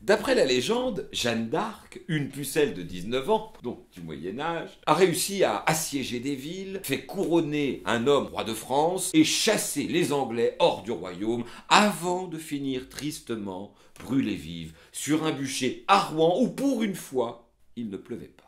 D'après la légende, Jeanne d'Arc, une pucelle de 19 ans, donc du Moyen-Âge, a réussi à assiéger des villes, fait couronner un homme roi de France et chasser les Anglais hors du royaume avant de finir tristement brûlée vive sur un bûcher à Rouen où pour une fois, il ne pleuvait pas.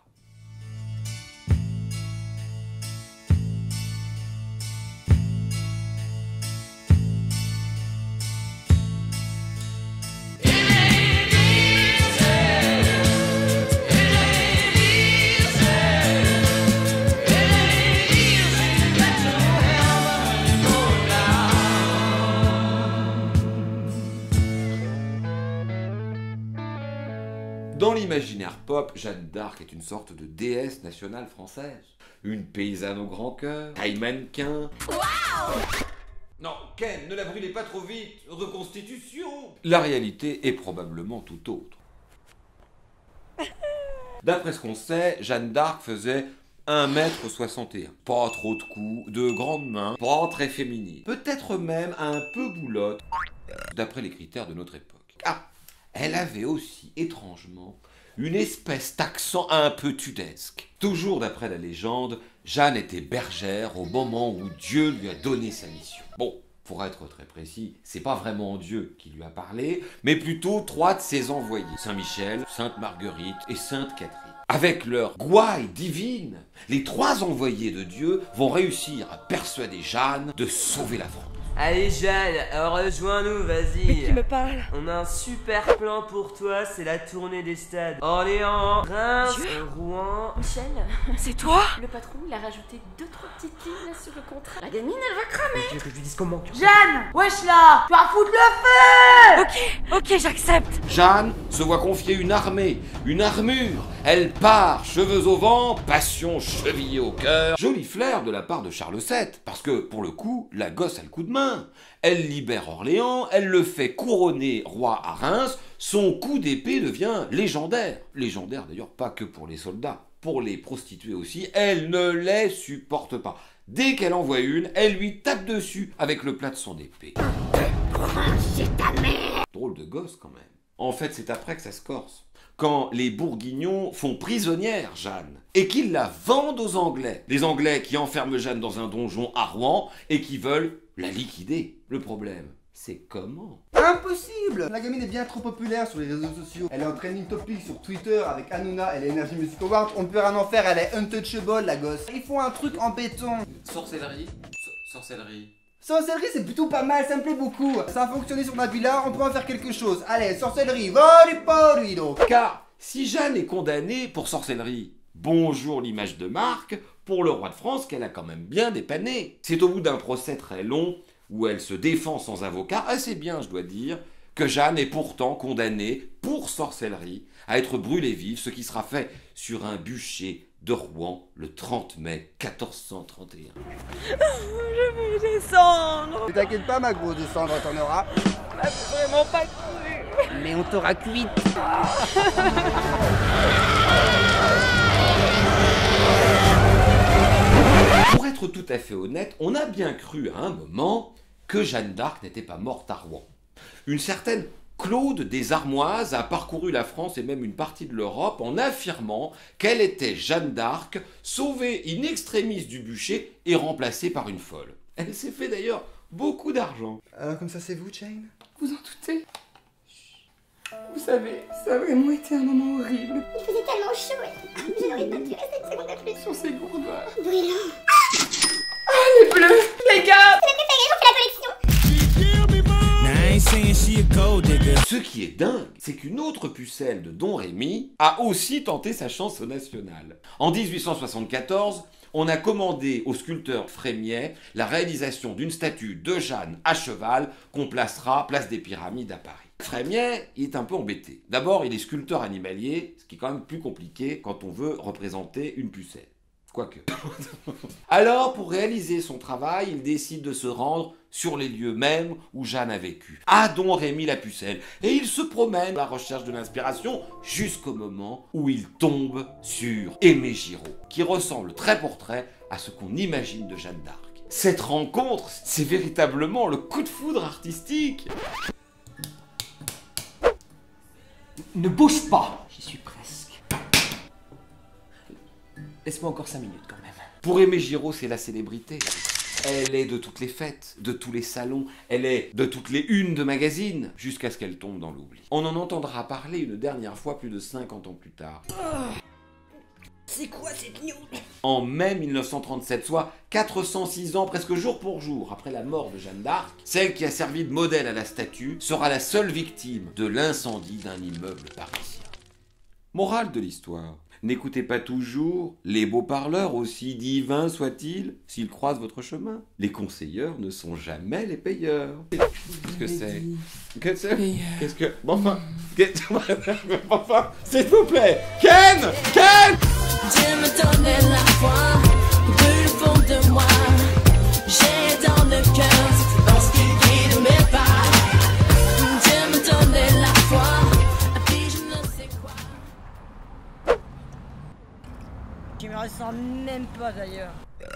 Dans l'imaginaire pop, Jeanne d'Arc est une sorte de déesse nationale française. Une paysanne au grand cœur, taille mannequin. Wow! Non, Ken, ne la brûlez pas trop vite, reconstitution! La réalité est probablement tout autre. D'après ce qu'on sait, Jeanne d'Arc faisait 1,61 m. Pas trop de cou, de grandes mains, pas très féminine. Peut-être même un peu boulotte, d'après les critères de notre époque. Ah! Elle avait aussi, étrangement, une espèce d'accent un peu tudesque. Toujours d'après la légende, Jeanne était bergère au moment où Dieu lui a donné sa mission. Bon, pour être très précis, c'est pas vraiment Dieu qui lui a parlé, mais plutôt 3 de ses envoyés, Saint Michel, Sainte Marguerite et Sainte Catherine. Avec leur gouaille divine, les 3 envoyés de Dieu vont réussir à persuader Jeanne de sauver la France. Allez Jeanne, rejoins-nous, vas-y. Mais qui me parle? On a un super plan pour toi, c'est la tournée des stades. Orléans, Reims, Rouen... Michel, c'est toi? Le patron, il a rajouté 2-3 petites lignes là sur le contrat. La gamine, elle va cramer. Tu veux que je lui dise comment? Jeanne! Wesh là! Tu vas foutre le feu! Ok, j'accepte. Jeanne se voit confier une armée, une armure. Elle part, cheveux au vent, passion chevillée au cœur. Joli flair de la part de Charles VII, parce que, pour le coup, la gosse a le coup de main. Elle libère Orléans, elle le fait couronner roi à Reims, son coup d'épée devient légendaire. Légendaire d'ailleurs pas que pour les soldats, pour les prostituées aussi, elle ne les supporte pas. Dès qu'elle en voit une, elle lui tape dessus avec le plat de son épée. C'est ta mère. Drôle de gosse quand même. En fait, c'est après que ça se corse. Quand les Bourguignons font prisonnière Jeanne et qu'ils la vendent aux Anglais. Les Anglais qui enferment Jeanne dans un donjon à Rouen et qui veulent la liquider. Le problème, c'est comment? Impossible! La gamine est bien trop populaire sur les réseaux sociaux. Elle est en trending topic sur Twitter avec Hanouna, elle est Energy Music Award. On ne peut rien en faire, elle est untouchable la gosse. Ils font un truc en béton. Sorcellerie? Sorcellerie. Sorcellerie c'est plutôt pas mal, ça me plaît beaucoup. Ça a fonctionné sur Nabila, on peut en faire quelque chose. Allez, sorcellerie, volipolido. Car si Jeanne est condamnée pour sorcellerie, bonjour l'image de marque pour le roi de France qu'elle a quand même bien dépanné. C'est au bout d'un procès très long où elle se défend sans avocat, assez bien je dois dire, que Jeanne est pourtant condamnée pour sorcellerie à être brûlée vive, ce qui sera fait sur un bûcher de Rouen le 30 mai 1431. Je veux descendre. Ne t'inquiète pas ma grosse, descendre t'en auras. On m'a vraiment pas cru. Mais on t'aura cuite. Pour être tout à fait honnête, on a bien cru à un moment que Jeanne d'Arc n'était pas morte à Rouen. Une certaine Claude des Armoises a parcouru la France et même une partie de l'Europe en affirmant qu'elle était Jeanne d'Arc, sauvée in extremis du bûcher et remplacée par une folle. Elle s'est fait d'ailleurs beaucoup d'argent. Alors comme ça c'est vous, Jane? Vous en doutez? Vous savez, ça a vraiment été un moment horrible. Il faisait tellement chaud, j'ai envie de pas tuer cette seconde de plus. Sur ces gourdins. Brûlant. Ah, les bleus! Les gars! C'est mes préférés, j'en fais la collection. Ce qui est dingue, c'est qu'une autre pucelle de Don Rémy a aussi tenté sa chance au national. En 1874, on a commandé au sculpteur Frémiet la réalisation d'une statue de Jeanne à cheval qu'on placera place des Pyramides à Paris. Frémiet, il est un peu embêté. D'abord, il est sculpteur animalier, ce qui est quand même plus compliqué quand on veut représenter une pucelle. Quoique. Alors, pour réaliser son travail, il décide de se rendre sur les lieux mêmes où Jeanne a vécu, à Don Rémy la Pucelle. Et il se promène à la recherche de l'inspiration jusqu'au moment où il tombe sur Aimé Giraud, qui ressemble trait pour trait à ce qu'on imagine de Jeanne d'Arc. Cette rencontre, c'est véritablement le coup de foudre artistique. Ne bouge pas. J'y suis presque. Laisse-moi encore 5 minutes quand même. Pour Aimé Giraud, c'est la célébrité. Elle est de toutes les fêtes, de tous les salons, elle est de toutes les unes de magazines, jusqu'à ce qu'elle tombe dans l'oubli. On en entendra parler une dernière fois plus de 50 ans plus tard. C'est quoi cette news? En mai 1937, soit 406 ans presque jour pour jour après la mort de Jeanne d'Arc, celle qui a servi de modèle à la statue sera la seule victime de l'incendie d'un immeuble parisien. Morale de l'histoire. N'écoutez pas toujours les beaux parleurs, aussi divins soient-ils, s'ils croisent votre chemin. Les conseilleurs ne sont jamais les payeurs. Qu'est-ce que c'est? Qu'est-ce que... Bon, enfin... Enfin, s'il vous plaît, Ken! Ken! Dieu me donnait la foi, du fond de moi. J'ai dans le cœur cette force qui guide mes pas. Dieu me donnait la foi, et puis je ne sais quoi. Je me ressens même pas d'ailleurs.